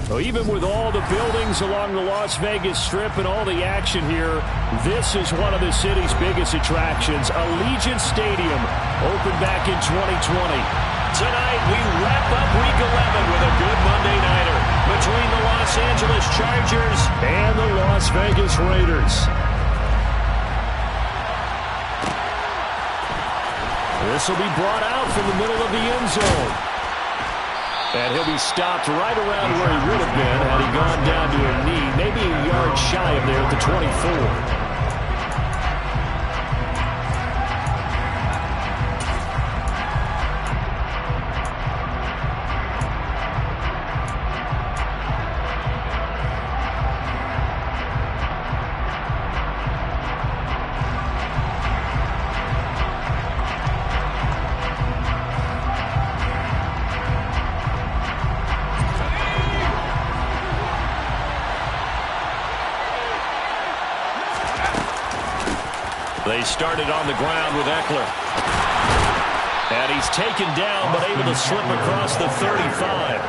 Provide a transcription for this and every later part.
Well, even with all the buildings along the Las Vegas Strip and all the action here, this is one of the city's biggest attractions. Allegiant Stadium opened back in 2020. Tonight, we wrap up Week 11 with a good Monday nighter between the Los Angeles Chargers and the Las Vegas Raiders. This will be brought out from the middle of the end zone. And he'll be stopped right around where he would have been had he gone down to a knee, maybe a yard shy of there at the 24. They started on the ground with Eckler. And he's taken down, but able to slip across the 35.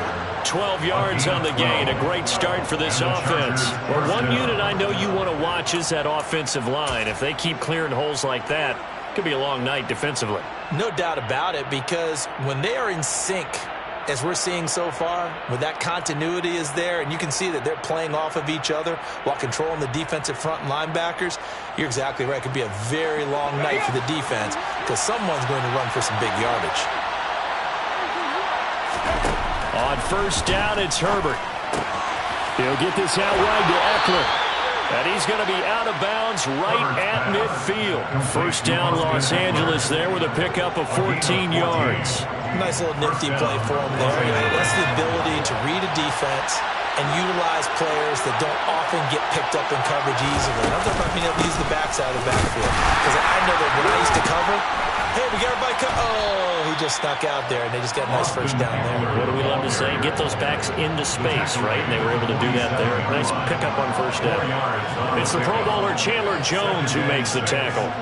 12 yards on the gain. A great start for this offense. Well, one unit I know you want to watch is that offensive line. If they keep clearing holes like that, it could be a long night defensively. No doubt about it, because when they are in sync, as we're seeing so far, when that continuity is there, and you can see that they're playing off of each other while controlling the defensive front and linebackers, you're exactly right. It could be a very long night for the defense because someone's going to run for some big yardage. On first down, it's Herbert. He'll get this out wide to Eckler. And he's going to be out of bounds right at midfield. First down, Los Angeles there with a pickup of 14 yards. Nice little nifty play for him there. That's the ability to read a defense and utilize players that don't often get picked up in coverage easily. I'm talking about being able to use the backside of the backfield. Because I know that when I used to cover, hey, we got everybody oh, he just snuck out there, and they just got a nice first down there. What do we love to say? Get those backs into space, right? And they were able to do that there. Nice pickup on first down. It's the Pro Bowler Chandler Jones who makes the tackle.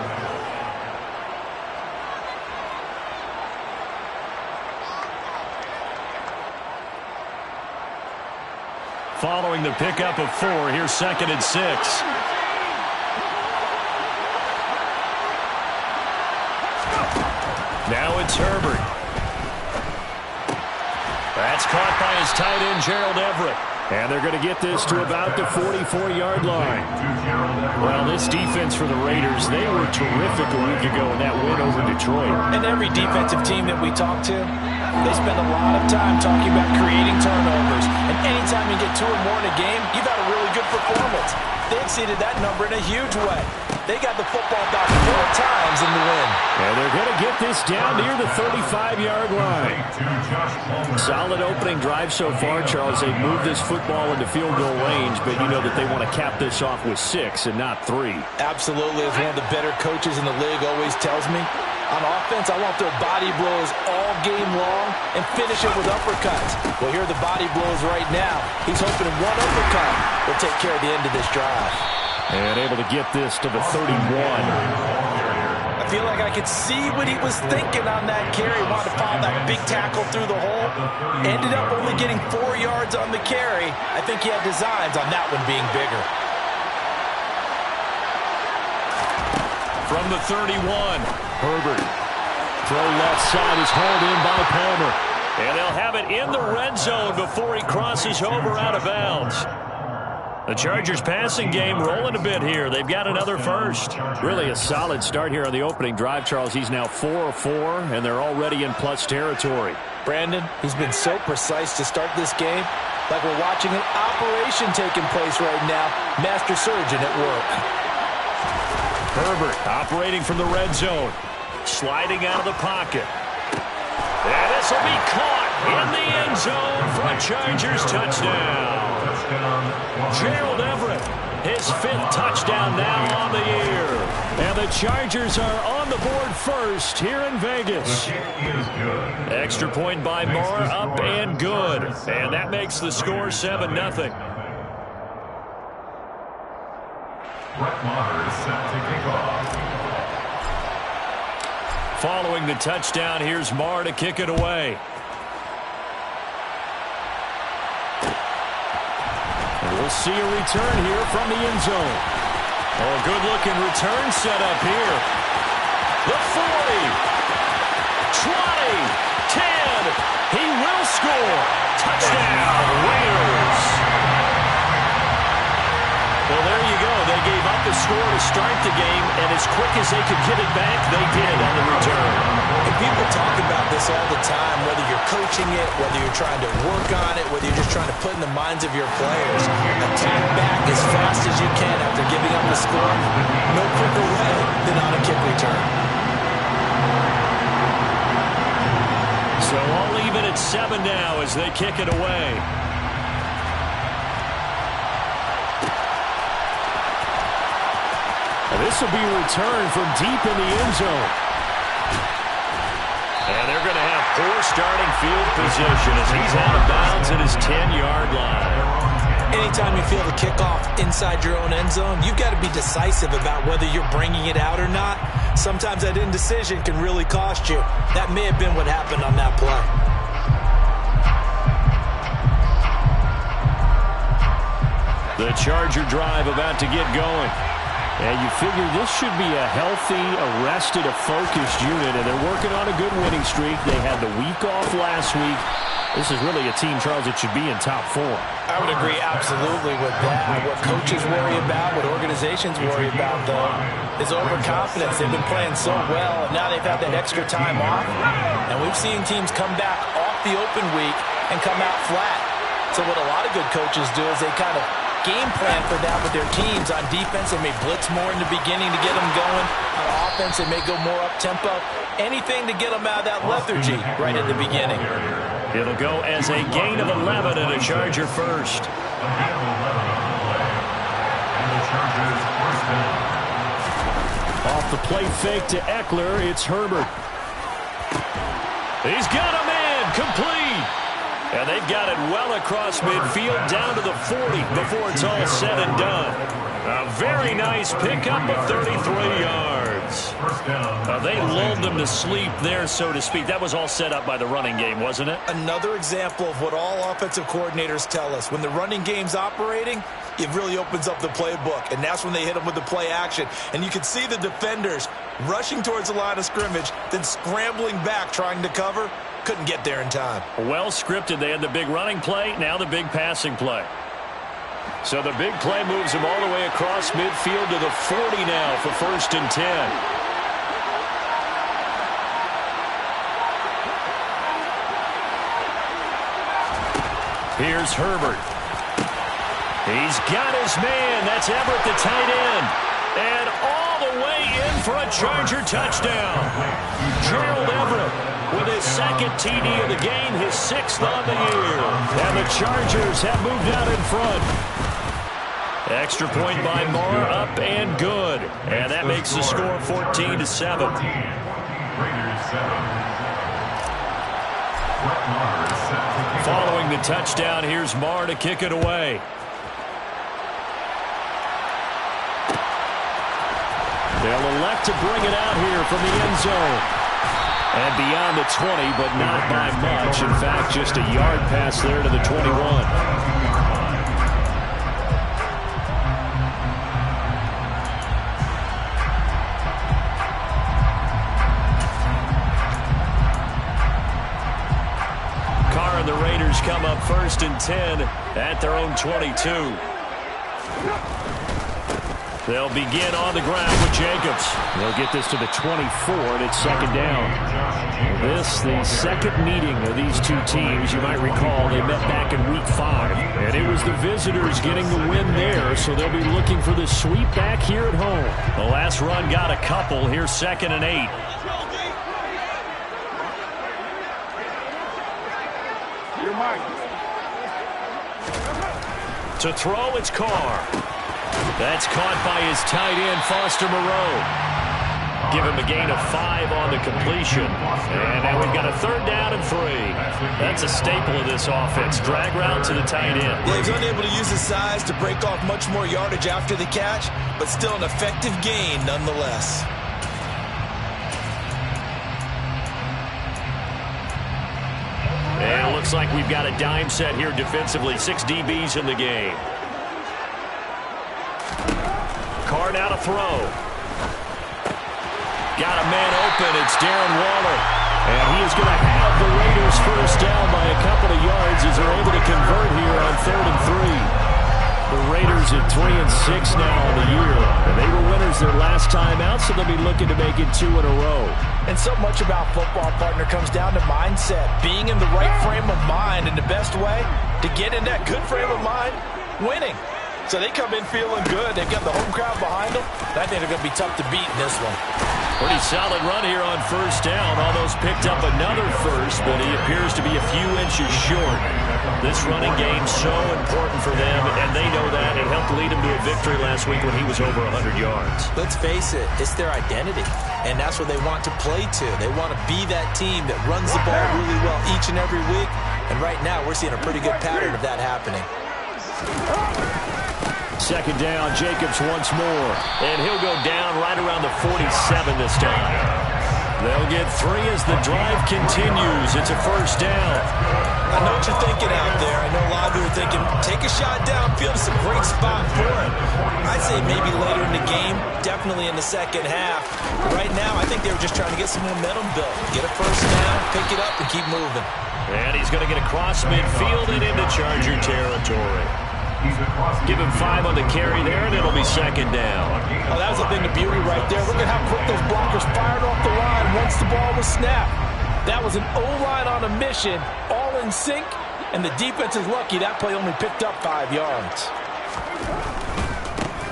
Following the pickup of 4, here's 2nd and 6. Now it's Herbert. That's caught by his tight end, Gerald Everett. And they're going to get this to about the 44-yard line. Well, this defense for the Raiders, they were terrific a week ago in that win over Detroit. And every defensive team that we talk to, they spend a lot of time talking about creating turnovers. And anytime you get 2 or more in a game, you've had a really good performance. They exceeded that number in a huge way. They got the football back 4 times in the win. And they're going to get this down near the 35-yard line. Solid opening drive so far, Charles. They've moved this football into field goal range, but you know that they want to cap this off with 6 and not 3. Absolutely. As one of the better coaches in the league always tells me, on offense, I want their body blows all game long and finish it with uppercuts. Well, here are the body blows right now. He's hoping one uppercut will take care of the end of this drive. And able to get this to the 31. I feel like I could see what he was thinking on that carry. Wanted to follow that big tackle through the hole. Ended up only getting 4 yards on the carry. I think he had designs on that one being bigger. From the 31, Herbert. Throw left side is hauled in by Palmer. And they'll have it in the red zone before he crosses over out of bounds. The Chargers passing game rolling a bit here. They've got another first. Really a solid start here on the opening drive, Charles. He's now 4 of 4, and they're already in plus territory. Brandon, he's been so precise to start this game. Like we're watching an operation taking place right now. Master surgeon at work. Herbert operating from the red zone. Sliding out of the pocket. And this will be caught in the end zone for a Chargers touchdown. Gerald Everett, his 5th touchdown now on the year. And the Chargers are on the board first here in Vegas. Extra point by Moore, up and good. And that makes the score 7-0. Brett Maher is set to kick off. Following the touchdown, here's Maher to kick it away. We'll see a return here from the end zone. Oh, good-looking return set up here. The 40, 20, 10. He will score. Touchdown, Raiders. Well, there you go. They gave up the score to start the game, and as quick as they could get it back, they did on the return. And people talk about this all the time, whether you're coaching it, whether you're trying to work on it, whether you're just trying to put in the minds of your players. Attack back as fast as you can after giving up the score. No quicker way than on a kick return. So all even at 7 now as they kick it away. This will be returned from deep in the end zone. And they're going to have poor starting field position as he's out of bounds at his 10-yard line. Anytime you feel the kickoff inside your own end zone, you've got to be decisive about whether you're bringing it out or not. Sometimes that indecision can really cost you. That may have been what happened on that play. The Charger drive about to get going. And you figure this should be a healthy, arrested, a focused unit, and they're working on a good winning streak. They had the week off last week. This is really a team, Charles, that should be in top 4. I would agree absolutely with that. What coaches worry about, what organizations worry about, though, is overconfidence. They've been playing so well, and now they've had that extra time off. And we've seen teams come back off the open week and come out flat. So what a lot of good coaches do is they kind of game plan for that with their teams. On defense, they may blitz more in the beginning to get them going. On offense, they may go more up-tempo. Anything to get them out of that lethargy right at the beginning. It'll go as a gain of 11 and a Charger first. Off the play fake to Eckler, it's Herbert. He's got a man, complete. And they've got it well across midfield down to the 40 before it's all said and done. A very nice pickup of 33 yards. They lulled them to sleep there, so to speak. That was all set up by the running game, wasn't it? Another example of what all offensive coordinators tell us. When the running game's operating, it really opens up the playbook, and that's when they hit them with the play action. And you can see the defenders rushing towards the line of scrimmage, then scrambling back trying to cover. Couldn't get there in time. Well scripted. They had the big running play, now the big passing play. So the big play moves them all the way across midfield to the 40 now for 1st and 10. Here's Herbert. He's got his man. That's Everett, the tight end. And all the way in for a Charger touchdown. Gerald Everett with his 2nd TD of the game, his 6th on the year. And the Chargers have moved out in front. Extra point by Moore, up and good. And that makes the score 14-7. Following the touchdown, here's Moore to kick it away. They'll elect to bring it out here from the end zone. And beyond the 20, but not by much. In fact, just a yard pass there to the 21. The Raiders come up 1st and 10 at their own 22. They'll begin on the ground with Jacobs. They'll get this to the 24, and it's 2nd down. This, the 2nd meeting of these two teams. You might recall they met back in Week 5, and it was the visitors getting the win there, so they'll be looking for the sweep back here at home. The last run got a couple. Here's 2nd and 8. To throw, it's Carr. That's caught by his tight end, Foster Moreau. Give him a gain of 5 on the completion. And now we've got a 3rd down and 3. That's a staple of this offense. Drag route to the tight end. Yeah, he's unable to use his size to break off much more yardage after the catch, but still an effective gain nonetheless. And it looks like we've got a dime set here defensively. 6 DBs in the game. now to throw. Got a man open. It's Darren Waller. And he is going to have the Raiders first down by a couple of yards as they're able to convert here on 3rd and 3. The Raiders at 3-6 now on the year. And they were winners their last time out, so they'll be looking to make it 2 in a row. And so much about football, partner, comes down to mindset. Being in the right frame of mind, and the best way to get in that good frame of mind, winning. So they come in feeling good. They've got the home crowd behind them. I think they're going to be tough to beat in this one. Pretty solid run here on first down. Almost picked up another first, but he appears to be a few inches short. This running game so important for them, and they know that. It helped lead him to a victory last week when he was over 100 yards. Let's face it, it's their identity, and that's what they want to play to. They want to be that team that runs the ball really well each and every week, and right now we're seeing a pretty good pattern of that happening. Second down, Jacobs once more. And he'll go down right around the 47 this time. They'll get 3 as the drive continues. It's a first down. I know what you're thinking out there. I know a lot of you are thinking, take a shot downfield. It's a great spot for it. I'd say maybe later in the game, definitely in the second half. Right now, I think they were just trying to get some momentum built. Get a first down, pick it up, and keep moving. And he's going to get across midfield and into Charger territory. Give him 5 on the carry there, and it'll be second down. Oh, that was a thing of beauty right there. Look at how quick those blockers fired off the line once the ball was snapped. That was an O-line on a mission, all in sync, and the defense is lucky that play only picked up 5 yards.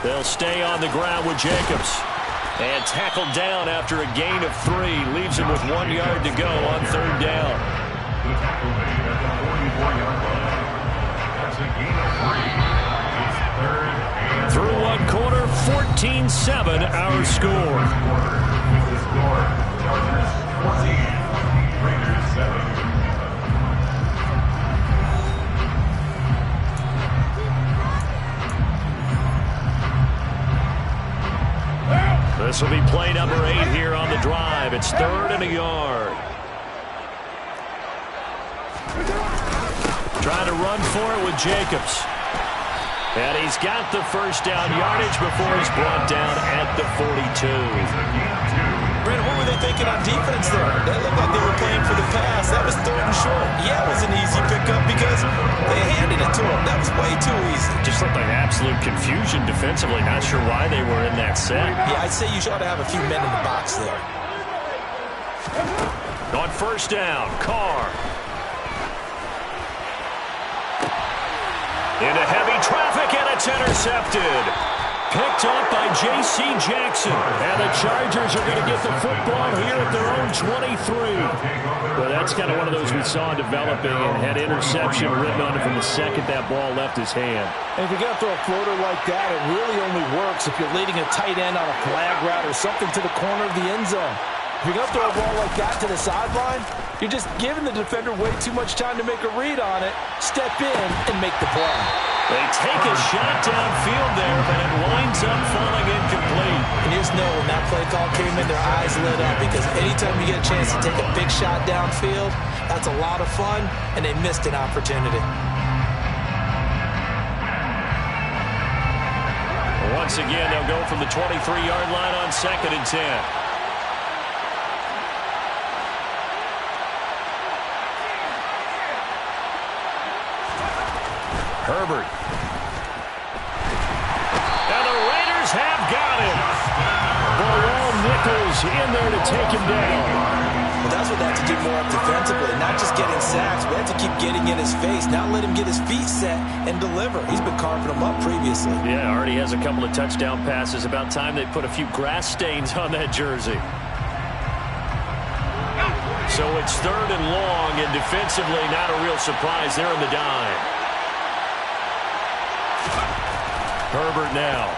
They'll stay on the ground with Jacobs. And tackled down after a gain of 3. Leaves him with 1 yard to go on third down. The tackle made at the 44-yard line. That's a gain of 3. It's 3rd and Through 1 quarter, 14-7 our score. With the score, Chargers 14, Raiders 7. This will be play number 8 here on the drive. It's 3rd and a yard. Trying to run for it with Jacobs. And he's got the first down yardage before he's brought down at the 42. Brandon, what were they thinking on defense there? They looked like they were playing for the pass. That was 3rd and short. Yeah, it was an easy pickup because they handed it to him. That was way too easy. Just looked like absolute confusion defensively. Not sure why they were in that set. Yeah, I'd say you ought to have a few men in the box there. On first down, Carr. Into heavy traffic, and it's intercepted. Picked up by J.C. Jackson. And the Chargers are going to get the football here at their own 23. Well, that's kind of one of those we saw developing, and had interception written on it from the second that ball left his hand. And if you're going to throw a floater like that, it really only works if you're leading a tight end on a flag route or something to the corner of the end zone. If you're going to throw a ball like that to the sideline, you're just giving the defender way too much time to make a read on it, step in, and make the play. They take a shot downfield there, but it winds up falling incomplete. And you just know when that play call came in, their eyes lit up, because anytime you get a chance to take a big shot downfield, that's a lot of fun, and they missed an opportunity. Once again, they'll go from the 23-yard line on 2nd and 10. Herbert. And the Raiders have got him. Burrell Nichols in there to take him down. Well, that's what they have to do more of defensively. Not just getting sacks, but they have to keep getting in his face. Not let him get his feet set and deliver. He's been carving them up previously. Yeah, already has a couple of touchdown passes. About time they put a few grass stains on that jersey. So it's 3rd and long, and defensively not a real surprise. They're in the dime. Herbert now.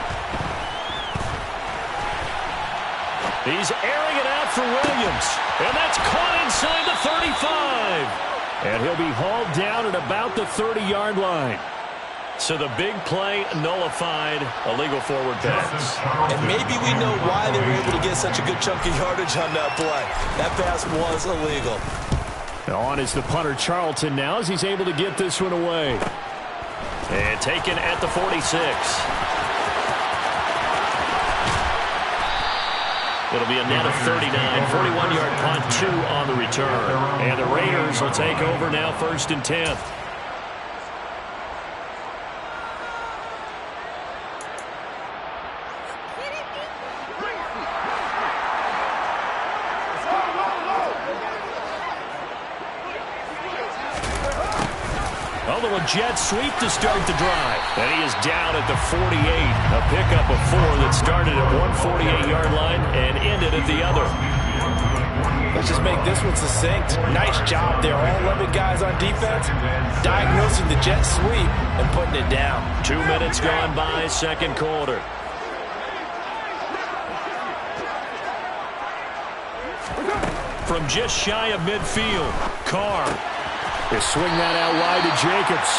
He's airing it out for Williams. And that's caught inside the 35. And he'll be hauled down at about the 30-yard line. So the big play nullified, illegal forward pass. And maybe we know why they were able to get such a good chunk of yardage on that play. That pass was illegal. On is the punter Charlton now as he's able to get this one away. And taken at the 46. It'll be a net of 39, 41-yard punt, 2 on the return. And the Raiders will take over now, 1st and 10. A jet sweep to start the drive. And he is down at the 48. A pickup of 4 that started at one 48-yard line and ended at the other. Let's just make this one succinct. Nice job there. All 11 guys on defense diagnosing the jet sweep and putting it down. 2 minutes gone by, second quarter. From just shy of midfield, Carr. They swing that out wide to Jacobs.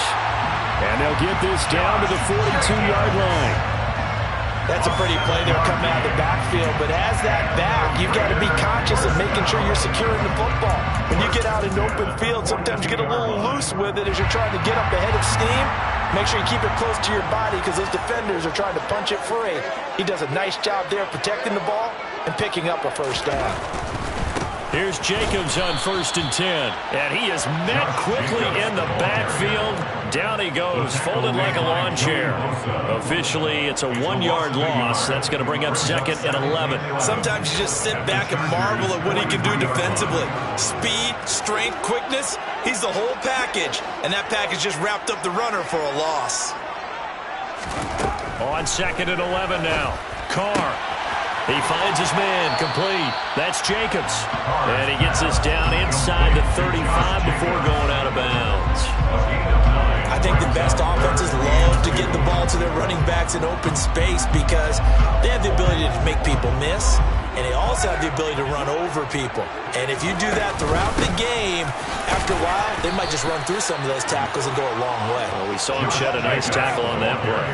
And they'll get this down to the 42-yard line. That's a pretty play there coming out of the backfield. But as that back, you've got to be conscious of making sure you're securing the football. When you get out in open field, sometimes you get a little loose with it as you're trying to get up ahead of steam. Make sure you keep it close to your body because those defenders are trying to punch it free. He does a nice job there protecting the ball and picking up a first down. Here's Jacobs on 1st and 10. And he is met quickly in the backfield. Down he goes, folded like a lawn chair. Officially, it's a 1-yard loss. That's going to bring up 2nd and 11. Sometimes you just sit back and marvel at what he can do defensively. Speed, strength, quickness. He's the whole package. And that package just wrapped up the runner for a loss. On 2nd and 11 now. Carr. He finds his man, complete. That's Jacobs. And he gets us down inside the 35 before going out of bounds. I think the best offenses love to get the ball to their running backs in open space because they have the ability to make people miss, and they also have the ability to run over people. And if you do that throughout the game, after a while, they might just run through some of those tackles and go a long way. Well, we saw him shed a nice tackle on that play.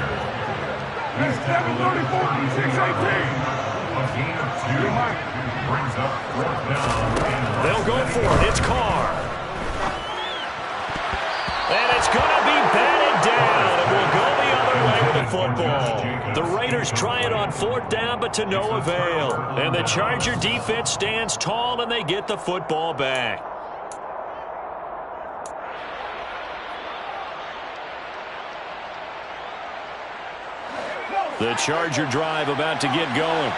He's tackle 34, 6-18. A gain of 2 brings up 4th down. They'll go for it. It's Carr. And it's going to be batted down. It will go the other way with the football. The Raiders try it on 4th down, but to no avail. And the Charger defense stands tall, and they get the football back. The Charger drive about to get going.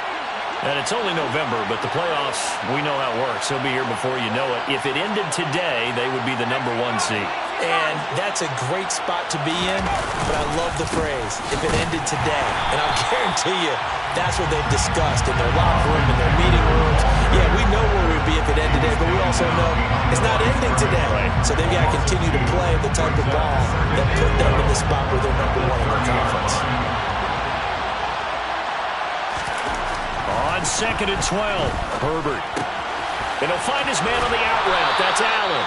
And it's only November, but the playoffs, we know how it works. He'll be here before you know it. If it ended today, they would be the #1 seed. And that's a great spot to be in, but I love the phrase, if it ended today. And I'll guarantee you, that's what they've discussed in their locker room, in their meeting rooms. Yeah, we know where we'd be if it ended today, but we also know it's not ending today. Right. So they've got to continue to play the type of ball that put them in the spot where they're #1 in their conference. On 2nd and 12, Herbert. And he'll find his man on the out route. That's Allen.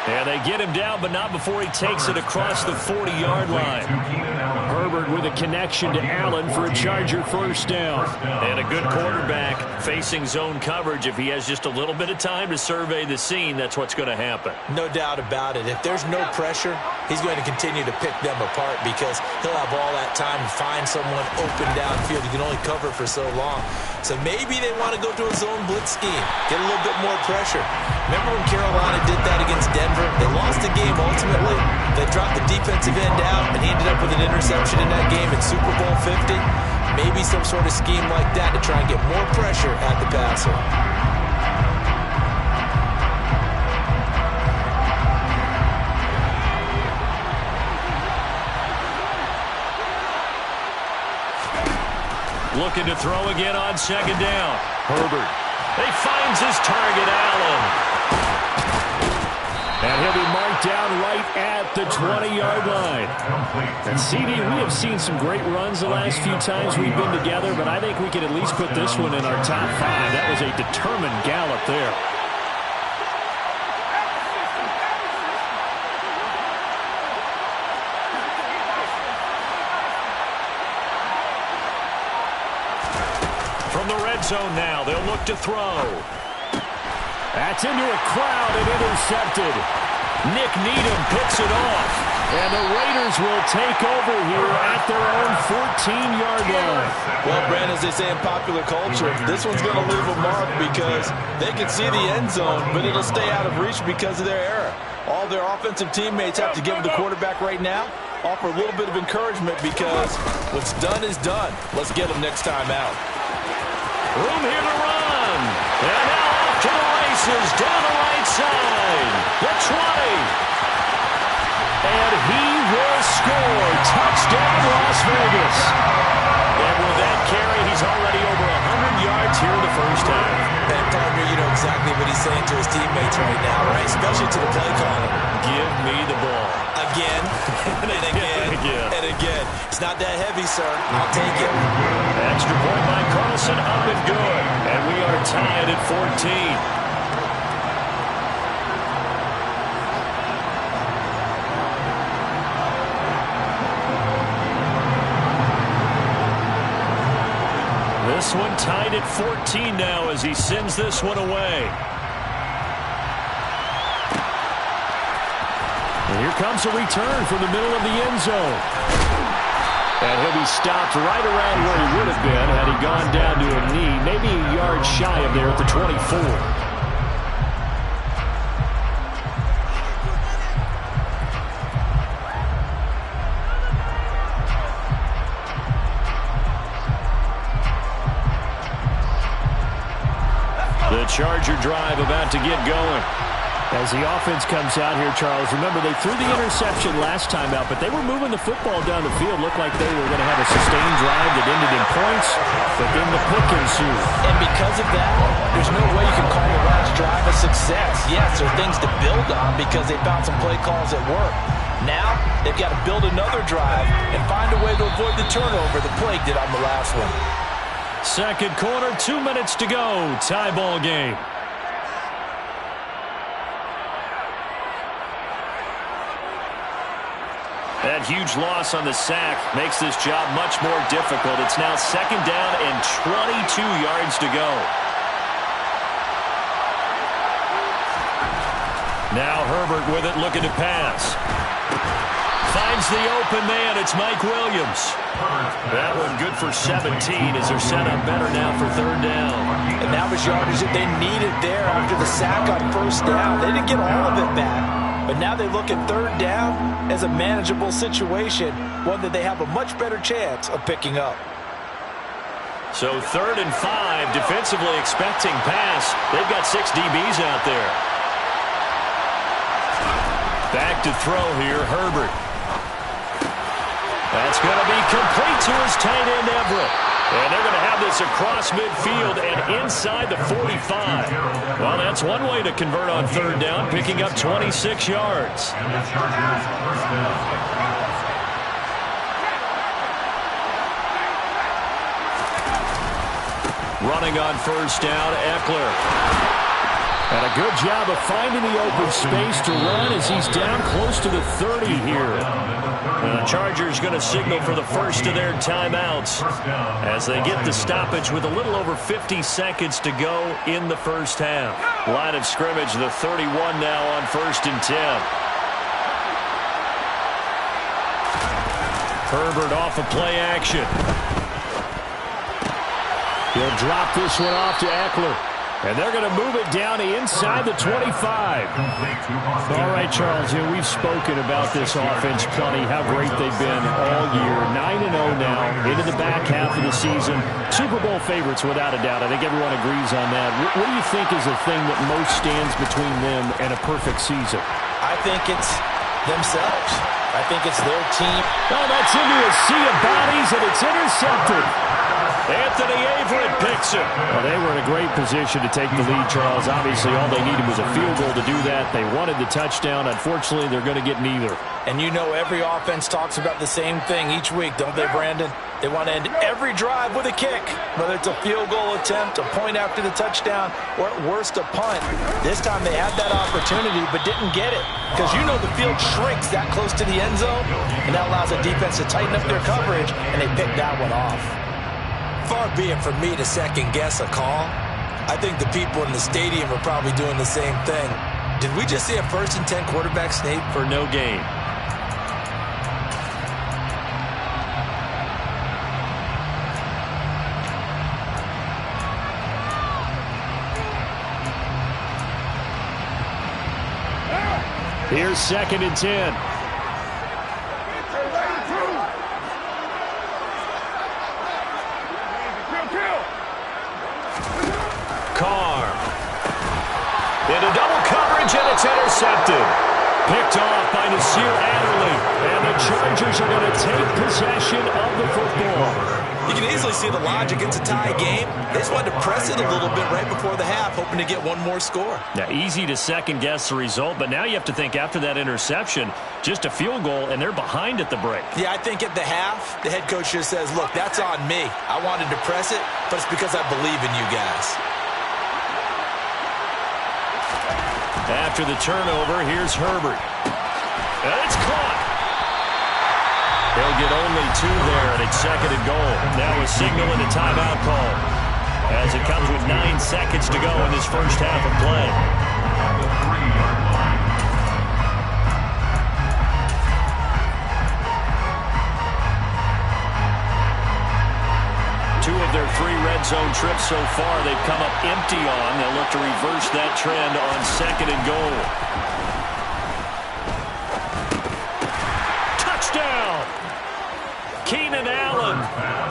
And they get him down, but not before he takes it across the 40-yard line. Herbert with a connection to Allen for a Charger first down. And a good quarterback facing zone coverage. If he has just a little bit of time to survey the scene, that's what's going to happen. No doubt about it. If there's no pressure, he's going to continue to pick them apart because he'll have all that time to find someone open downfield. You can only cover for so long. So maybe they want to go to a zone blitz scheme, get a little bit more pressure. Remember when Carolina did that against Denver? They lost the game ultimately. They dropped the defensive end out, and he ended up with an interception in that game in Super Bowl 50. Maybe some sort of scheme like that to try and get more pressure at the passer. Looking to throw again on 2nd down. Herbert. He finds his target, Allen. And he'll be marked down right at the 20-yard line. And CD, we have seen some great runs the last few times we've been together, but I think we can at least put this one in our top 5. That was a determined gallop there. From the red zone now, they'll look to throw. That's into a crowd and intercepted. Nick Needham picks it off. And the Raiders will take over here at their own 14-yard line. Well, Brandon, as they say in popular culture, this one's going to leave a mark because they can see the end zone, but it'll stay out of reach because of their error. All their offensive teammates have to give the quarterback right now, offer a little bit of encouragement because what's done is done. Let's get them next time out. Room here to run. And now off to the races down the right side. The 20. And he will score. Touchdown, Las Vegas. And with that carry, he's already over 100 yards here in the first half. And partner, you know exactly what he's saying to his teammates right now, right? Especially to the play caller. Give me the ball. Again, and again, and again. It's not that heavy, sir. I'll take it. Extra point by Carlson, up and good. And we are tied at 14. This one tied at 14 now as he sends this one away. And here comes a return from the middle of the end zone. And he'll be stopped right around where he would have been had he gone down to a knee, maybe a yard shy of there at the 24. The Charger drive about to get going. As the offense comes out here, Charles, remember they threw the interception last time out, but they were moving the football down the field. Looked like they were going to have a sustained drive that ended in points, but then the pick ensued. And because of that, there's no way you can call the last drive a success. Yes, there are things to build on because they found some play calls that work. Now, they've got to build another drive and find a way to avoid the turnover the Plague did on the last one. Second quarter, 2 minutes to go. Tie ball game. That huge loss on the sack makes this job much more difficult. It's now second down and 22 yards to go. Now Herbert with it, looking to pass. Finds the open man. It's Mike Williams. That one good for 17 as they're set up better now for third down. And that was yardage that they needed there after the sack on first down. They didn't get all of it back, but now they look at third down as a manageable situation, one that they have a much better chance of picking up. So 3rd and 5, defensively expecting pass. They've got 6 DBs out there. Back to throw here, Herbert. That's going to be complete to his tight end, Everett. And they're going to have this across midfield and inside the 45. Well, that's one way to convert on third down, picking up 26 yards. And the Chargers first down. Running on first down, Eckler. And a good job of finding the open space to run as he's down close to the 30 here. And the Chargers going to signal for the first of their timeouts as they get the stoppage with a little over 50 seconds to go in the first half. Line of scrimmage, the 31 now on 1st and 10. Herbert off of play action. He'll drop this one off to Eckler. And they're going to move it down inside the 25. All right, Charles, we've spoken about this offense plenty, how great they've been all year. 9-0 now, into the back half of the season. Super Bowl favorites, without a doubt. I think everyone agrees on that. What do you think is the thing that most stands between them and a perfect season? I think it's themselves. I think it's their team. Oh, that's into a sea of bodies, and it's intercepted. Anthony Averett picks it. Well, they were in a great position to take the lead, Charles. Obviously, all they needed was a field goal to do that. They wanted the touchdown. Unfortunately, they're going to get neither. And you know every offense talks about the same thing each week, don't they, Brandon? They want to end every drive with a kick, whether it's a field goal attempt, a point after the touchdown, or at worst a punt. This time they had that opportunity but didn't get it because you know the field shrinks that close to the end zone, and that allows the defense to tighten up their coverage, and they picked that one off. Far be it from me to second-guess a call. I think the people in the stadium are probably doing the same thing. Did we just see a 1st and 10 quarterback sneak? For no gain. Here's 2nd and 10. Carr. Into double coverage, and it's intercepted. Picked off by Nasir Adderley. And the Chargers are going to take possession of the football. You can easily see the logic. It's a tie game. They just wanted to press it a little bit right before the half, hoping to get one more score. Now, easy to second-guess the result, but now you have to think after that interception, just a field goal, and they're behind at the break. Yeah, I think at the half, the head coach just says, look, that's on me. I wanted to press it, but it's because I believe in you guys. After the turnover, here's Herbert. And it's caught. They'll get only 2 there, and it's 2nd and goal. Now a signal and a timeout call as it comes with 9 seconds to go in this first half of play. Two of their 3 red zone trips so far, they've come up empty on. They'll look to reverse that trend on 2nd and goal. Touchdown! Keenan Allen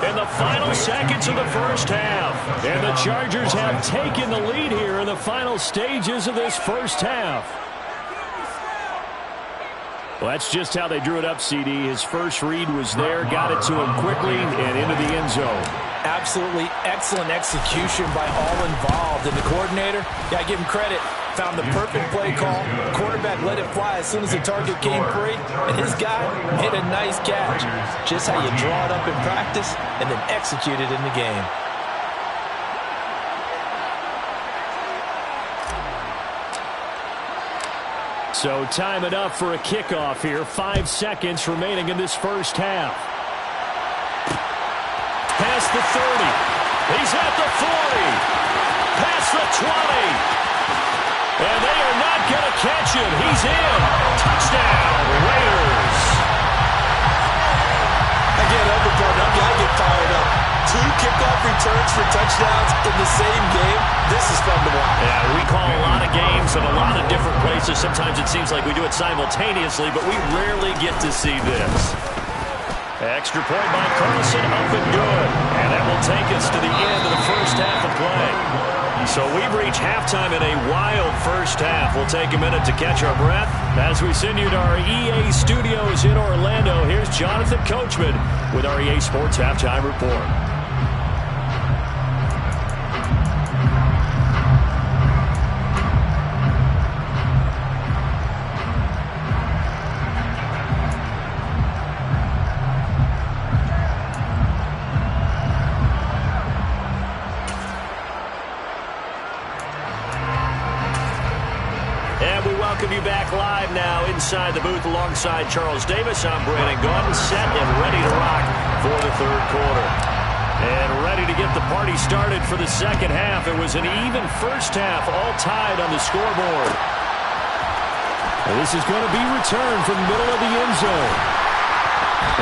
in the final seconds of the first half. And the Chargers have taken the lead here in the final stages of this first half. Well, that's just how they drew it up, CD. His first read was there, got it to him quickly, and into the end zone. Absolutely excellent execution by all involved. And the coordinator, yeah, I give him credit, found the perfect play call. Quarterback let it fly as soon as the target came free, and his guy hit a nice catch. Just how you draw it up in practice and then execute it in the game. So time it up for a kickoff here. 5 seconds remaining in this first half. Past the 30. He's at the 40. Past the 20. And they are not going to catch him. He's in. Touchdown, Raiders. Again, I get fired up. 2 kickoff returns for touchdowns in the same game. This is fun to watch. Yeah, we call a lot of games in a lot of different places. Sometimes it seems like we do it simultaneously, but we rarely get to see this. Extra point by Carlson, up and good. And that will take us to the end of the first half of play. So we've reached halftime in a wild first half. We'll take a minute to catch our breath as we send you to our EA studios in Orlando. Here's Jonathan Coachman with our EA Sports Halftime Report. Welcome you back live now inside the booth alongside Charles Davis. I'm Brandon Gordon, set and ready to rock for the third quarter. And ready to get the party started for the second half. It was an even first half, all tied on the scoreboard. And this is going to be returned from the middle of the end zone.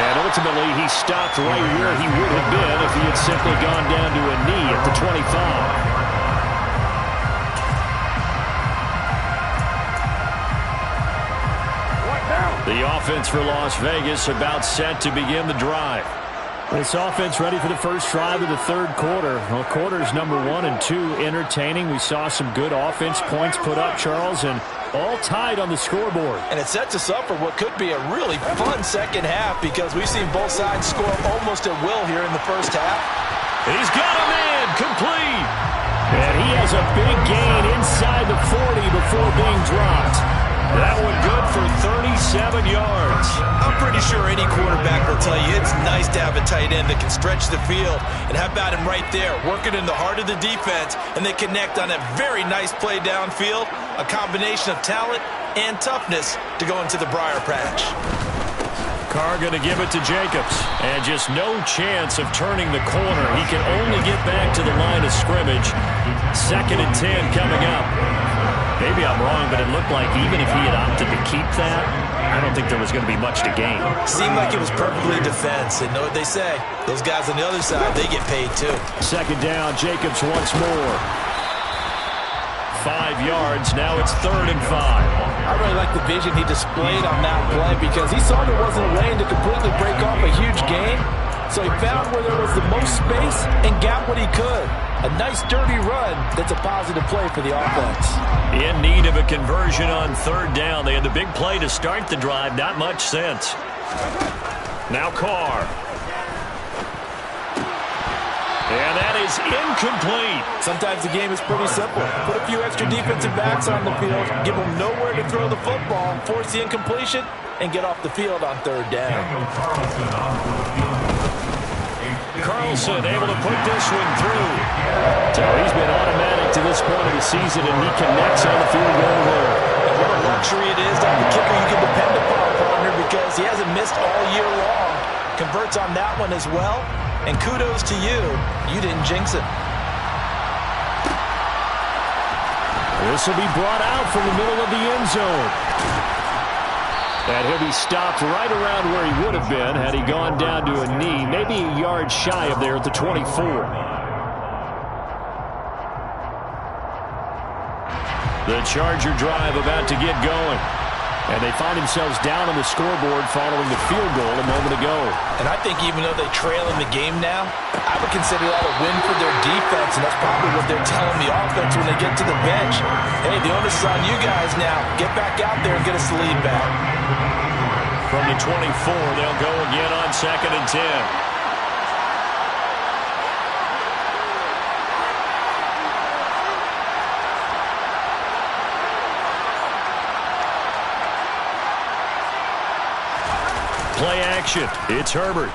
And ultimately, he stopped right where he would have been if he had simply gone down to a knee at the 25. The offense for Las Vegas about set to begin the drive. This offense ready for the first drive of the third quarter. Well, quarters number 1 and 2 entertaining. We saw some good offense points put up, Charles, and all tied on the scoreboard. And it sets us up for what could be a really fun second half because we've seen both sides score almost at will here in the first half. He's got a man complete. And he has a big gain inside the 40 before being dropped. That one good for 37 yards. I'm pretty sure any quarterback will tell you it's nice to have a tight end that can stretch the field. And how about him right there, working in the heart of the defense, and they connect on a very nice play downfield, a combination of talent and toughness to go into the briar patch. Carr going to give it to Jacobs, and just no chance of turning the corner. He can only get back to the line of scrimmage. 2nd and 10 coming up. Maybe I'm wrong, but it looked like even if he had opted to keep that, I don't think there was going to be much to gain. Seemed like it was perfectly defense. And know what they say? Those guys on the other side, they get paid too. 2nd down, Jacobs once more. 5 yards. Now it's 3rd and 5. I really like the vision he displayed on that play because he saw there wasn't a lane to completely break off a huge gain. So he found where there was the most space and got what he could. A nice, dirty run that's a positive play for the offense. In need of a conversion on 3rd down. They had the big play to start the drive. Not much sense. Now Carr. And that is incomplete. Sometimes the game is pretty simple. Put a few extra defensive backs on the field, give them nowhere to throw the football, force the incompletion, and get off the field on 3rd down. Carlson able to put this one through. So he's been automatic to this point of the season, and he connects on the field goal there. And what a luxury it is to have a kicker you can depend upon, partner, because he hasn't missed all year long. Converts on that one as well. And kudos to you. You didn't jinx it. This will be brought out from the middle of the end zone. And he'll be stopped right around where he would have been had he gone down to a knee, maybe a yard shy of there at the 24. The Charger drive about to get going. And they find themselves down on the scoreboard following the field goal a moment ago. And I think even though they trail in the game now, I would consider that a win for their defense, and that's probably what they're telling the offense when they get to the bench. Hey, the onus is on you guys now. Get back out there and get us the lead back. From the 24, they'll go again on 2nd and 10. Play action. It's Herbert.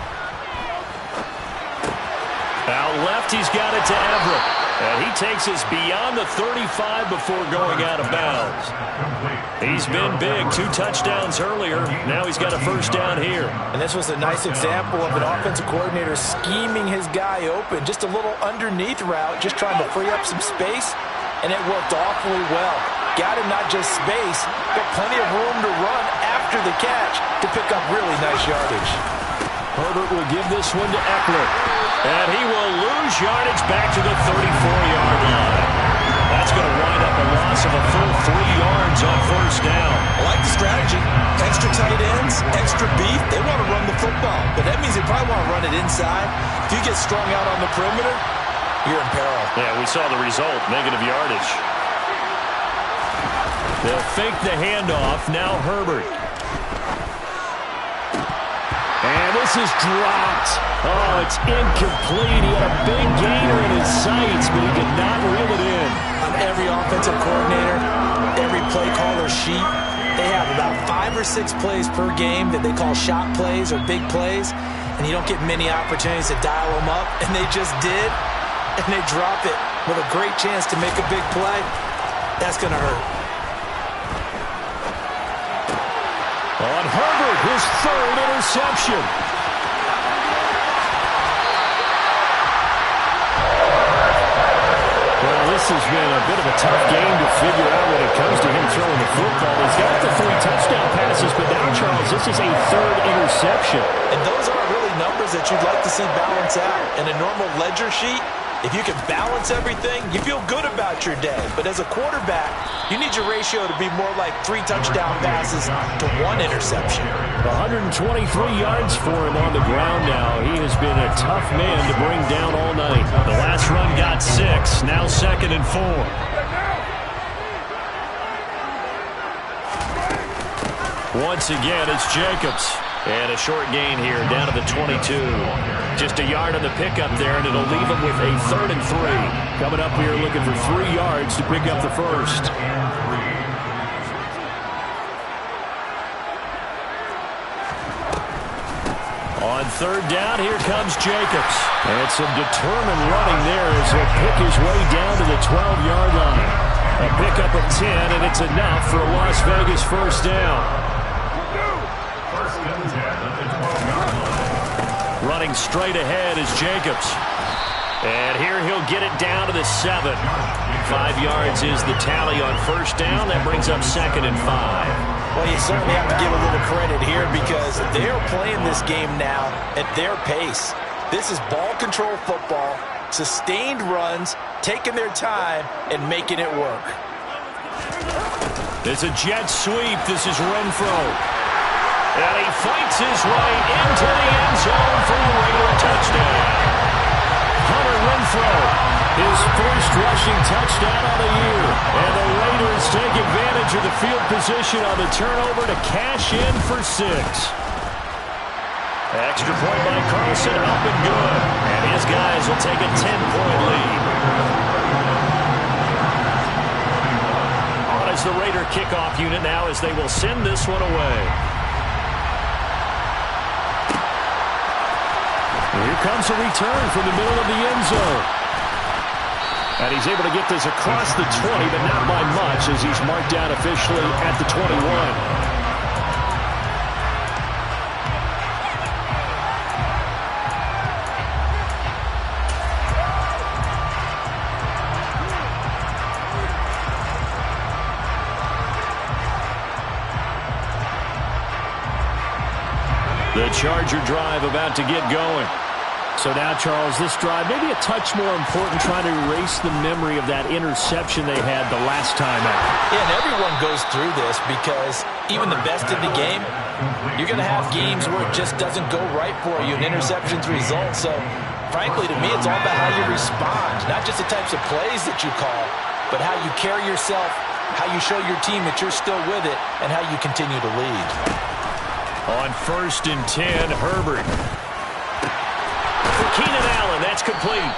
Out left, he's got it to Everett. And he takes us beyond the 35 before going out of bounds. He's been big. 2 touchdowns earlier. Now he's got a 1st down here. And this was a nice example of an offensive coordinator scheming his guy open. Just a little underneath route, just trying to free up some space. And it worked awfully well. Got him not just space, but plenty of room to run after the catch to pick up really nice yardage. Herbert will give this one to Eckler. And he will lose yardage back to the 34-yard line. That's going to wind up a loss of a full 3 yards on 1st down. I like the strategy. Extra tight ends, extra beef. They want to run the football, but that means they probably want to run it inside. If you get strung out on the perimeter, you're in peril. Yeah, we saw the result, negative yardage. They'll fake the handoff. Now Herbert. And this is dropped. Oh, it's incomplete. He had a big gainer in his sights, but he did not reel it in. On every offensive coordinator, every play caller sheet, they have about 5 or 6 plays per game that they call shot plays or big plays, and you don't get many opportunities to dial them up, and they just did, and they drop it with a great chance to make a big play. That's going to hurt. On Herbert, his 3rd interception. Well, this has been a bit of a tough game to figure out when it comes to him throwing the football. He's got the 3 touchdown passes, but now, Charles, this is a 3rd interception. And those aren't really numbers that you'd like to see balance out. In a normal ledger sheet, if you can balance everything, you feel good about your day. But as a quarterback, you need your ratio to be more like 3 touchdown passes to 1 interception. 123 yards for him on the ground now. He has been a tough man to bring down all night. The last run got 6, now 2nd and 4. Once again, it's Jacobs. And a short gain here, down to the 22. Just a yard on the pickup there, and it'll leave him with a 3rd and 3. Coming up here looking for 3 yards to pick up the 1st. On 3rd down, here comes Jacobs. And some determined running there as he'll pick his way down to the 12-yard line. A pickup of 10, and it's enough for a Las Vegas 1st down. Running straight ahead is Jacobs. And here he'll get it down to the 7. 5 yards is the tally on 1st down. That brings up 2nd and 5. Well, you certainly have to give a little credit here because they're playing this game now at their pace. This is ball control football, sustained runs, taking their time, and making it work. It's a jet sweep. This is Renfro. And he fights his way into the end zone for a Raider touchdown. Hunter Renfro, his first rushing touchdown of the year. And the Raiders take advantage of the field position on the turnover to cash in for 6. Extra point by Carlson, up and good. And his guys will take a 10-point lead. On is the Raider kickoff unit now as they will send this one away. Here comes a return from the middle of the end zone. And he's able to get this across the 20, but not by much as he's marked down officially at the 21. The Charger drive about to get going. So now, Charles, this drive maybe a touch more important, trying to erase the memory of that interception they had the last time out. Yeah, and everyone goes through this because even the best in the game, you're going to have games where it just doesn't go right for you, and interceptions result. So, frankly, to me, it's all about how you respond, not just the types of plays that you call, but how you carry yourself, how you show your team that you're still with it, and how you continue to lead. On 1st and 10, Herbert. For Keenan Allen, that's complete.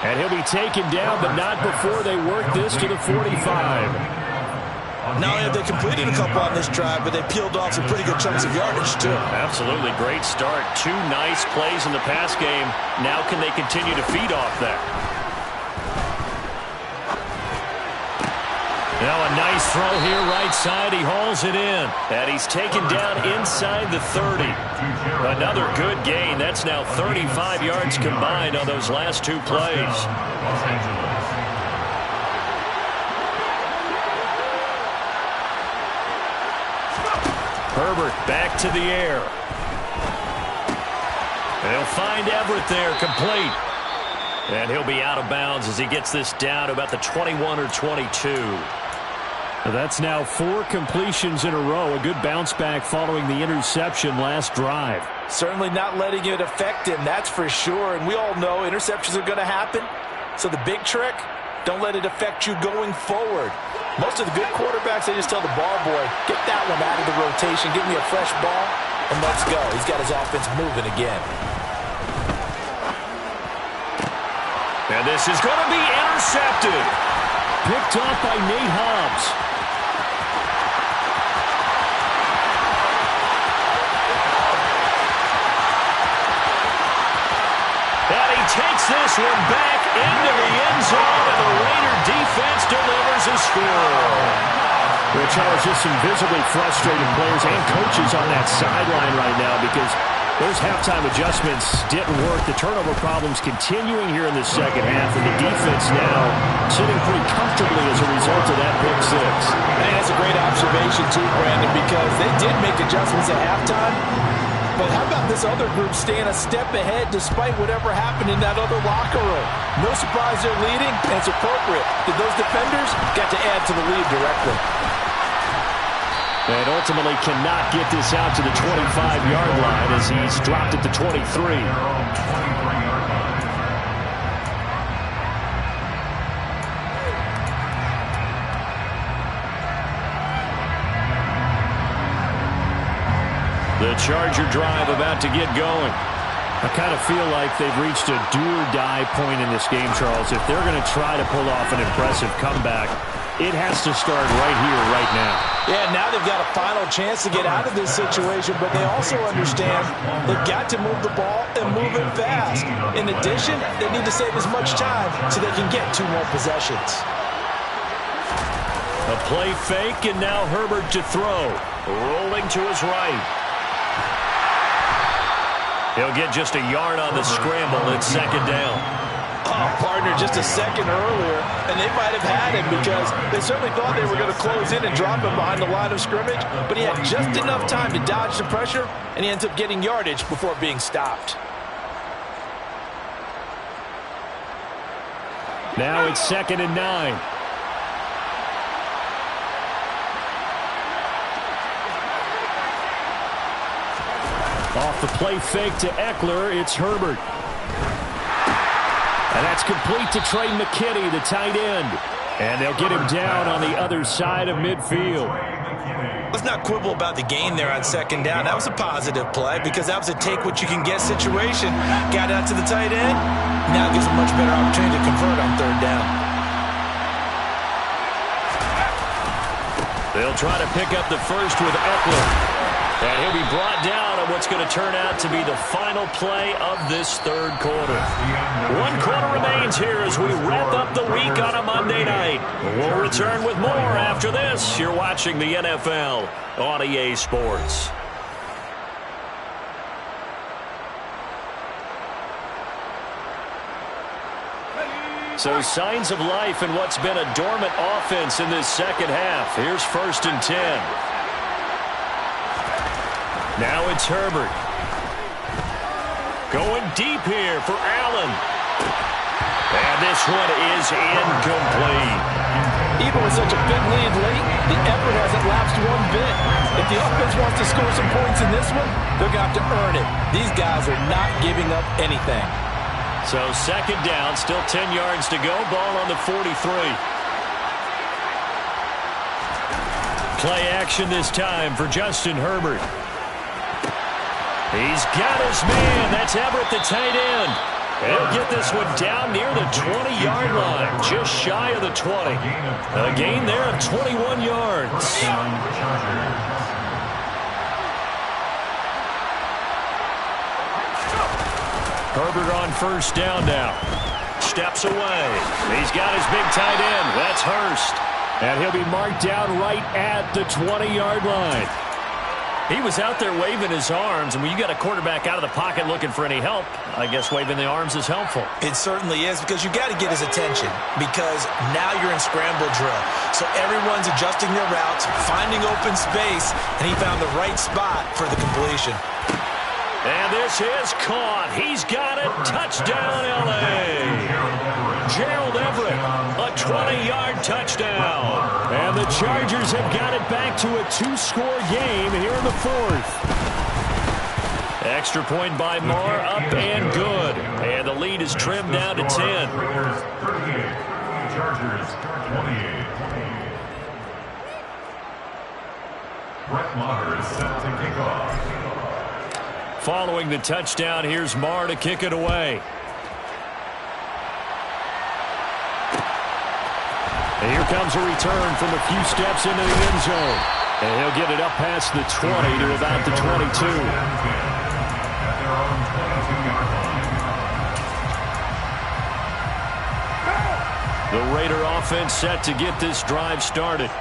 And he'll be taken down, but not before they work this to the 45. Not only have they completed a couple on this drive, but they peeled off some pretty good chunks of yardage, too. Absolutely great start. 2 nice plays in the pass game. Now can they continue to feed off that? Now a nice throw here right side. He hauls it in. And he's taken down inside the 30. Another good gain. That's now 35 yards combined on those last 2 plays. Herbert back to the air. They'll find Everett there, complete. And he'll be out of bounds as he gets this down to about the 21 or 22. That's now 4 completions in a row. A good bounce back following the interception last drive. Certainly not letting it affect him, that's for sure. And we all know interceptions are going to happen. So the big trick, don't let it affect you going forward. Most of the good quarterbacks, they just tell the ball boy, get that one out of the rotation, give me a fresh ball, and let's go. He's got his offense moving again. And this is going to be intercepted. Picked off by Nate Hobbs. And he takes this one back into the end zone, and the Raider defense delivers a score. Well, Charles, just some visibly frustrated players and coaches on that sideline right now because those halftime adjustments didn't work. The turnover problems continuing here in the second half, and the defense now sitting pretty comfortably as a result of that pick 6. I think that's a great observation too, Brandon, because they did make adjustments at halftime. But how about this other group staying a step ahead despite whatever happened in that other locker room? No surprise they're leading, and it's appropriate that those defenders got to add to the lead directly. And ultimately cannot get this out to the 25-yard line as he's dropped at the 23. The Charger drive about to get going. I kind of feel like they've reached a do-or-die point in this game, Charles. If they're going to try to pull off an impressive comeback, it has to start right here, right now. Yeah, now they've got a final chance to get out of this situation, but they also understand they've got to move the ball and move it fast. In addition, they need to save as much time so they can get 2 more possessions. A play fake, and now Herbert to throw. Rolling to his right. He'll get just a yard on the scramble. It's 2nd down. Oh, partner, just a second earlier, and they might have had him because they certainly thought they were going to close in and drop him behind the line of scrimmage, but he had just enough time to dodge the pressure, and he ends up getting yardage before being stopped. Now it's 2nd and 9. Off the play fake to Eckler, it's Herbert. And that's complete to Trey McKinney, the tight end. And they'll get him down on the other side of midfield. Let's not quibble about the gain there on second down. That was a positive play because that was a take-what-you-can-get situation. Got out to the tight end. Now gives a much better opportunity to convert on third down. They'll try to pick up the first with Eckler. And he'll be brought down on what's going to turn out to be the final play of this third quarter. 1 quarter remains here as we wrap up the week on a Monday night. We'll return with more after this. You're watching the NFL on EA Sports. So signs of life in what's been a dormant offense in this second half. Here's 1st and 10. Now it's Herbert. Going deep here for Allen. And this one is incomplete. Even with such a big lead late, the effort hasn't lapsed one bit. If the offense wants to score some points in this one, they're going to have to earn it. These guys are not giving up anything. So second down, still 10 yards to go. Ball on the 43. Play action this time for Justin Herbert. He's got his man. That's Everett, the tight end. He'll get this one down near the 20-yard line, just shy of the 20. A gain there of 21 yards. Herbert on first down now. Steps away. He's got his big tight end. That's Hurst. And he'll be marked down right at the 20-yard line. He was out there waving his arms, and when you got a quarterback out of the pocket looking for any help, I guess waving the arms is helpful. It certainly is, because you got to get his attention, because now you're in scramble drill. So everyone's adjusting their routes, finding open space, and he found the right spot for the completion. And this is caught. He's got it. Touchdown, L.A. Gerald Everett, a 20-yard touchdown. And the Chargers have got it back to a 2-score game here in the 4th. Extra point by Marr, up and good. And the lead is trimmed down to 10. Chargers 28. Brett Maher is set to kick off. Following the touchdown, here's Marr to kick it away. And here comes a return from a few steps into the end zone. And he'll get it up past the 20 to about the 22. The Raider offense set to get this drive started.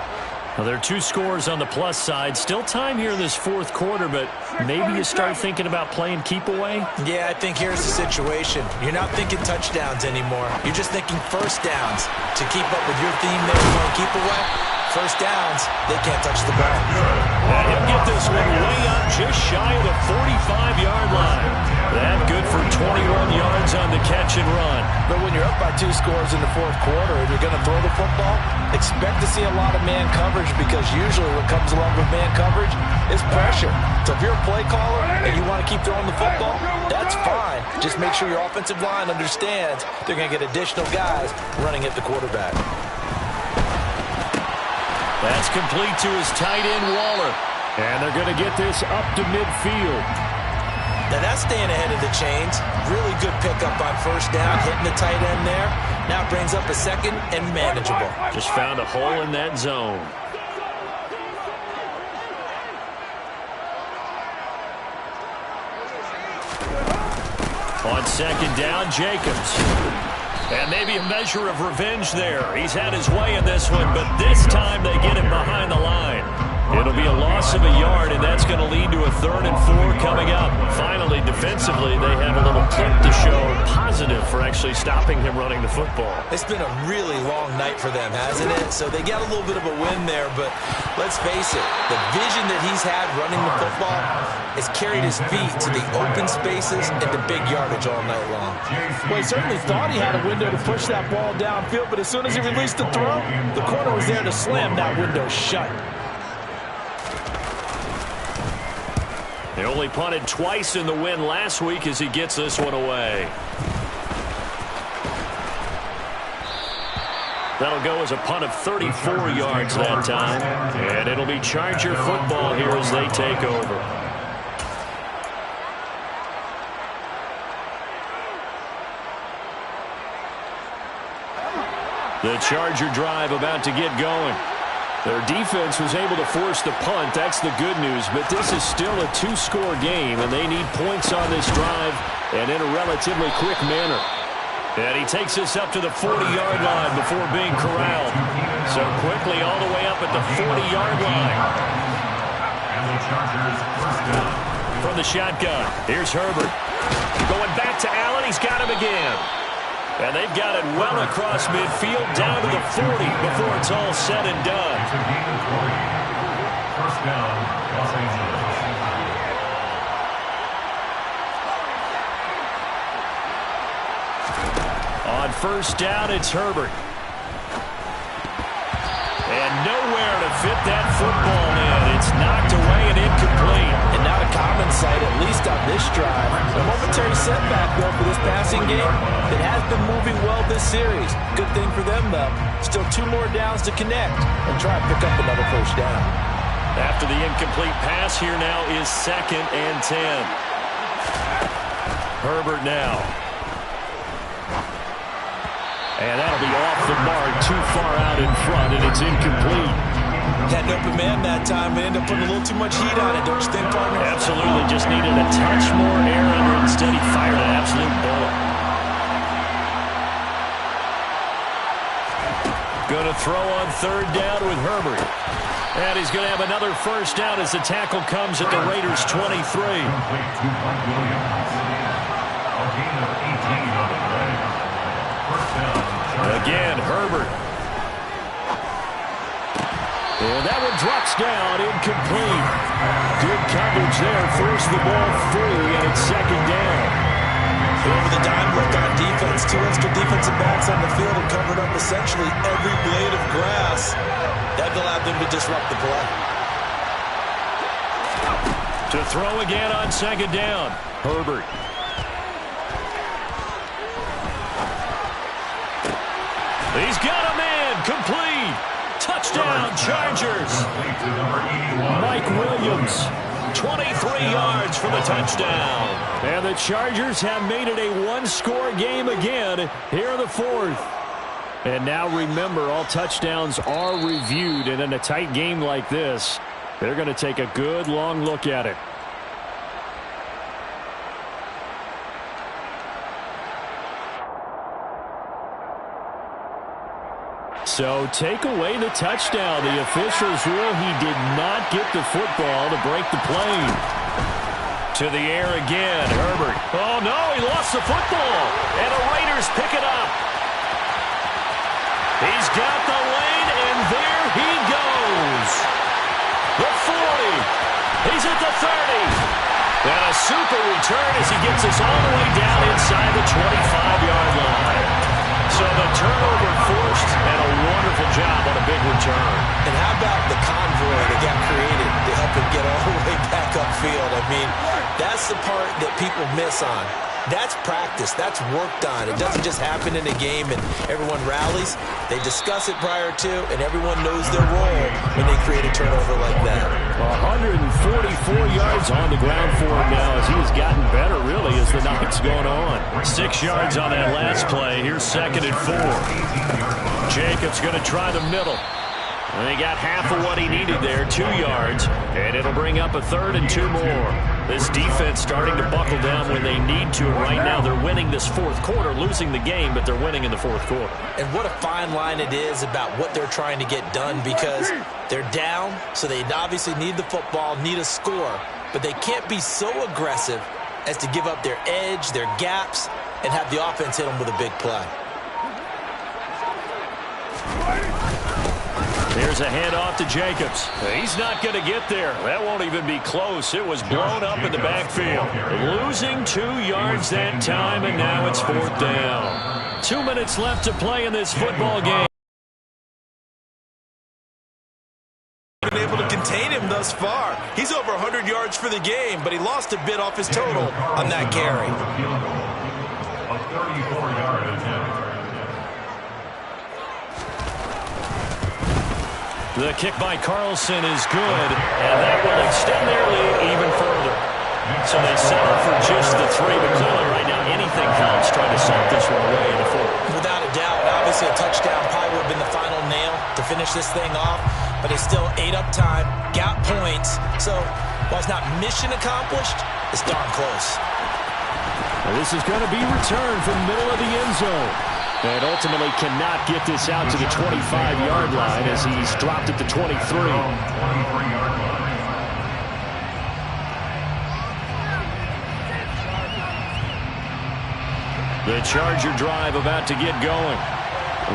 Now, there are 2 scores on the plus side. Still time here in this 4th quarter, but maybe you start thinking about playing keep away? Yeah, I think here's the situation. You're not thinking touchdowns anymore. You're just thinking first downs. To keep up with your theme there, playing keep away, first downs, they can't touch the ball. And he'll get this one way up just shy of the 45-yard line. That good for 21 yards on the catch and run. But when you're up by 2 scores in the 4th quarter and you're going to throw the football, expect to see a lot of man coverage, because usually what comes along with man coverage is pressure. So if you're a play caller and you want to keep throwing the football, that's fine. Just make sure your offensive line understands they're going to get additional guys running at the quarterback. That's complete to his tight end, Waller. And they're going to get this up to midfield. Now that's staying ahead of the chains. Really good pickup on first down, hitting the tight end there. Now brings up a second and manageable. Just found a hole in that zone. On second down, Jacobs. And maybe a measure of revenge there. He's had his way in this one, but this time they get him behind the line. It'll be a loss of a yard, and that's going to lead to a 3rd and 4 coming up. Finally, defensively, they have a little clip to show positive for actually stopping him running the football. It's been a really long night for them, hasn't it? So they got a little bit of a win there, but let's face it, the vision that he's had running the football has carried his feet to the open spaces and the big yardage all night long. Well, he certainly thought he had a window to push that ball downfield, but as soon as he released the throw, the corner was there to slam that window shut. They only punted twice in the win last week as he gets this one away. That'll go as a punt of 34 yards that time. And it'll be Charger football here as they take over. The Charger drive about to get going. Their defense was able to force the punt. That's the good news. But this is still a two-score game, and they need points on this drive and in a relatively quick manner. And he takes this up to the 40-yard line before being corralled. So quickly all the way up at the 40-yard line. And the Chargers first down. From the shotgun, here's Herbert. Going back to Allen, he's got him again. And they've got it well across midfield down to the 40 before it's all said and done. It's a gain of 40. First down, Los Angeles. On first down, it's Herbert. And nowhere to fit that football in. It's knocked away and incomplete. And not a common sight, at least on this drive. A momentary setback, though, for this passing game. It has been moving well this series. Good thing for them, though. Still 2 more downs to connect and try to pick up another first down. After the incomplete pass, here now is 2nd and 10. Herbert now. And that'll be off the mark, too far out in front, and it's incomplete. Had an open man that time, but ended up putting a little too much heat on it, don't you think, partner? Absolutely, just needed a touch more air under it. Instead, he fired an absolute bullet. Going to throw on 3rd down with Herbert. And he's going to have another first down as the tackle comes at the Raiders' 23. Complete to Mike Williams. A gain of 18 on the play. First down. Again, Herbert. And that one drops down, incomplete. Good coverage there, forced the ball free, and it's 2nd down. Over the dime look on defense, 2 extra defensive backs on the field and covered up essentially every blade of grass. That allowed them to disrupt the play. To throw again on 2nd down, Herbert. He's got a man, complete. Touchdown, Chargers. Mike Williams, 23 yards for the touchdown. And the Chargers have made it a 1-score game again here in the 4th. And now remember, all touchdowns are reviewed, and in a tight game like this, they're going to take a good long look at it. So take away the touchdown. The officials rule he did not get the football to break the play. To the air again, Herbert. Oh, no, he lost the football. And the Raiders pick it up. He's got the lane, and there he goes. The 40. He's at the 30. And a super return as he gets us all the way down inside the 25-yard line. So the turnover forced, and a wonderful job on a big return. And how about the convoy that got created to help him get all the way back upfield? I mean, that's the part that people miss on. That's practice. That's worked on. It doesn't just happen in a game and everyone rallies. They discuss it prior to, and everyone knows their role when they create a turnover like that. 144 yards on the ground for him now as he's gotten better, really, as the night's going on. 6 yards on that last play. Here's 2nd and 4. Jacobs going to try the middle. And he got half of what he needed there, 2 yards. And it'll bring up a 3rd and 2 more. This defense starting to buckle down when they need to. And right now they're winning this 4th quarter, losing the game, but they're winning in the 4th quarter. And what a fine line it is about what they're trying to get done, because they're down, so they obviously need the football, need a score. But they can't be so aggressive as to give up their edge, their gaps, and have the offense hit them with a big play. Here's a handoff to Jacobs. He's not going to get there. That won't even be close. It was blown up in the backfield. Losing 2 yards that time, and now it's 4th down. 2 minutes left to play in this football game. been able to contain him thus far. He's over 100 yards for the game, but he lost a bit off his total on that carry. A 34-yard attempt. The kick by Carlson is good, and that will extend their lead even further. So they settle for just the 3, but clearly right now anything helps trying to salt this one away in the fourth. Without a doubt, obviously a touchdown probably would have been the final nail to finish this thing off, but it's still ate up time, got points. So while it's not mission accomplished, it's darn close. Well, this is going to be returned from the middle of the end zone. And ultimately cannot get this out to the 25-yard line as he's dropped at the 23. 23-yard line. The Charger drive about to get going.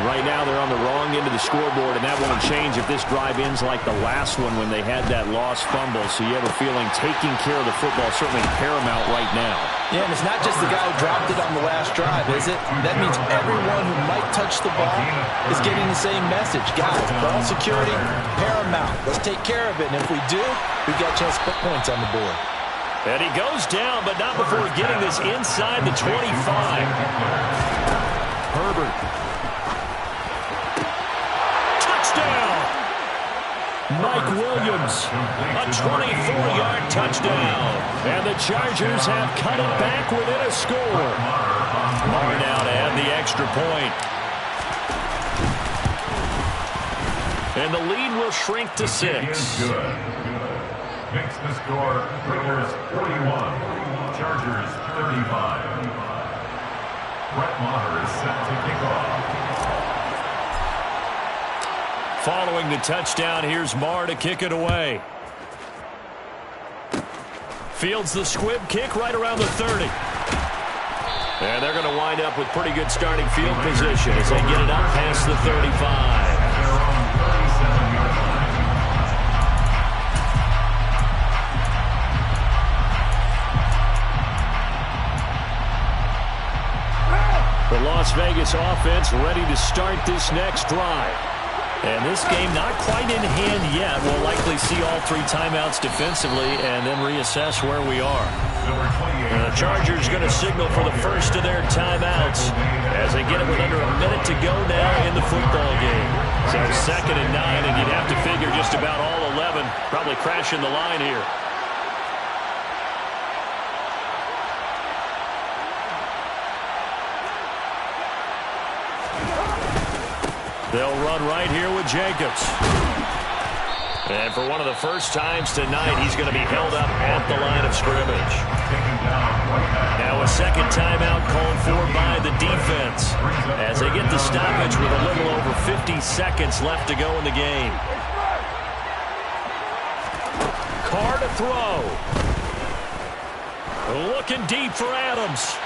Right now they're on the wrong end of the scoreboard, and that won't change if this drive ends like the last one when they had that lost fumble. So you have a feeling taking care of the football is certainly paramount right now. Yeah, and it's not just the guy who dropped it on the last drive, is it? That means everyone who might touch the ball is getting the same message. Guys, ball security, paramount. Let's take care of it, and if we do, we've got a chance to put points on the board. And he goes down, but not before getting this inside the 25. Herbert. Mike Williams, a 24-yard touchdown. And the Chargers have cut it back within a score. Marr now to add the extra point. And the lead will shrink to 6. Good. Makes the score Raiders 41, Chargers 35. Brett Maher is set to kick off. Following the touchdown, here's Marr to kick it away. Fields the squib kick right around the 30. And they're going to wind up with pretty good starting field position as they get it up past the 35. The Las Vegas offense ready to start this next drive. And this game not quite in hand yet. We'll likely see all 3 timeouts defensively and then reassess where we are. The Chargers going to signal for the first of their timeouts as they get it with under a minute to go now in the football game. So 2nd and 9, and you'd have to figure just about all 11 probably crashing the line here. They'll run right here with Jacobs. And for one of the first times tonight, he's going to be held up at the line of scrimmage. Now a second timeout called for by the defense as they get the stoppage with a little over 50 seconds left to go in the game. Carr to throw. Looking deep for Adams.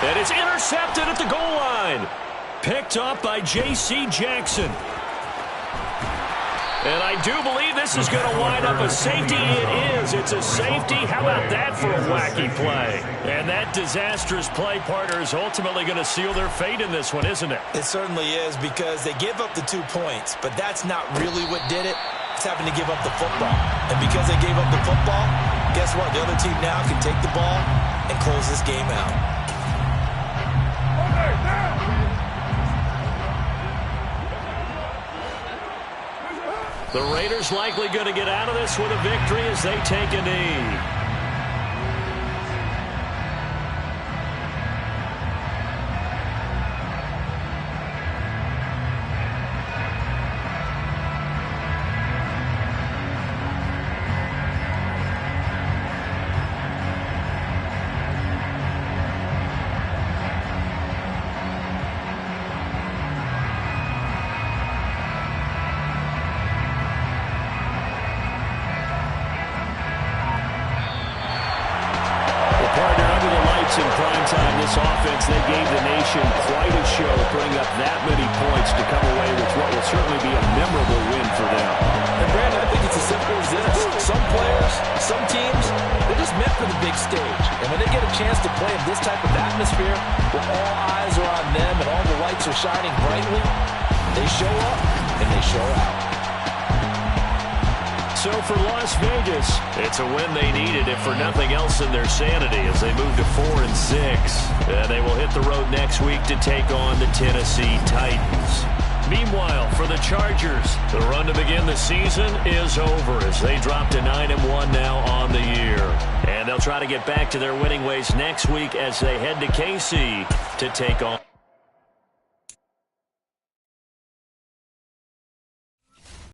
And it's intercepted at the goal line. Picked up by J.C. Jackson. And I do believe this is going to wind up a safety. It is. It's a safety. How about that for a wacky play? And that disastrous play, partner, is ultimately going to seal their fate in this one, isn't it? It certainly is, because they give up the 2 points, but that's not really what did it. It's having to give up the football. And because they gave up the football, guess what? The other team now can take the ball and close this game out. The Raiders likely going to get out of this with a victory as they take a knee. In prime time, this offense, they gave the nation quite a show, putting up that many points to come away with what will certainly be a memorable win for them. And Brandon, I think it's as simple as this. Some players, some teams, they're just meant for the big stage. And when they get a chance to play in this type of atmosphere, where all eyes are on them and all the lights are shining brightly, they show up and they show out. So for Las Vegas, it's a win they needed, if for nothing else in their sanity, as they move to 4-6. And they will hit the road next week to take on the Tennessee Titans. Meanwhile, for the Chargers, the run to begin the season is over as they drop to 9-1 now on the year. And they'll try to get back to their winning ways next week as they head to KC to take on